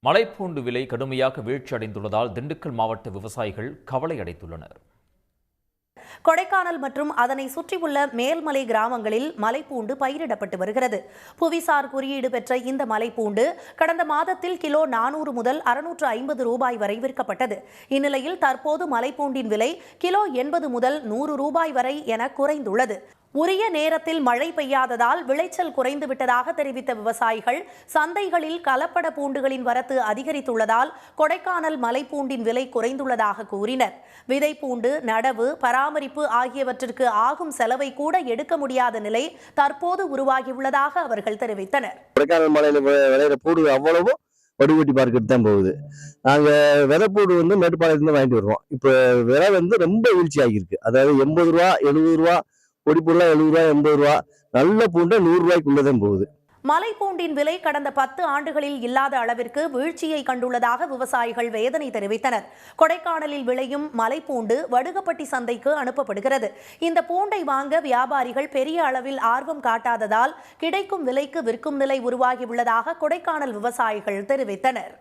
மலைப்பூண்டு விலை கடுமையாக வீழ்ச்சியடைந்துள்ளதால் திண்டுக்கல் மாவட்ட விவசாயிகள் கவலை அடைந்துள்ளனர். கொடைக்கானல் மற்றும் அதனை சுற்றியுள்ள மேல்மலை கிராமங்களில் மலைப்பூண்டு பயிரிடப்பட்டு வருகிறது. புவிசார் குறியீடு பெற்ற இந்த மலைப்பூண்டு கடந்த மாதத்தில் கிலோ 400 முதல் 650 ரூபாய் வரை விற்கப்பட்டது. இந்நிலையில் தற்போது மலைப்பூண்டின் விலை கிலோ 80 முதல் 100 ரூபாய் வரை என குறைந்துள்ளது. உரிய நேரத்தில் மழை பெய்யாததால் விளைச்சல் குறைந்துவிட்டதாக தெரிவித்த விவசாயிகள் சந்தைகளில் கலப்பட பூண்டுகளின் வரத்து அதிகரித்துள்ளதால் கொடைக்கானல் மலைப்பூண்டின் விலை குறைந்துள்ளதாக கூறினர். விதைப்பூண்டு, நடவு, பராமரிப்பு ஆகியவற்றிற்கு ஆகும் செலவை கூட எடுக்க முடியாத நிலை தற்போது உருவாகியுள்ளதாக அவர்கள் தெரிவித்தனர். கொடைக்கானல் மலையில விளையிற பூண்டு அவ்வளவும் வடுகட்டி பார்க்கெட் தான் போகுது. நாங்க விதைப்பூடு மேட்டுப்பாளையத்துல வாங்கிட்டு வருவோம். இப்ப விலை ரொம்ப வீழ்ச்சி ஆகியிருக்கு. அதாவது 80 ரூபா, 70 ரூபா, பொடி பொருளா 70 ரூபா, 80 ரூபா, நல்ல பூண்டை 100 ரூபாய்க்குள்ளதான் போகுது. மலைப்பூண்டின் விலை கடந்த 10 ஆண்டுகளில் இல்லாத அளவிற்கு வீழ்ச்சியை கண்டுள்ளதாக விவசாயிகள் வேதனை தெரிவித்தனர். கொடைக்கானலில் விளையும் மலைப்பூண்டு வடுகப்பட்டி சந்தைக்கு அனுப்பப்படுகிறது. இந்த பூண்டை வாங்க வியாபாரிகள் பெரிய அளவில் ஆர்வம் காட்டாததால் கிடைக்கும் விலைக்கு விற்கும் நிலை உருவாகியுள்ளதாக கொடைக்கானல் விவசாயிகள் தெரிவித்தனர்.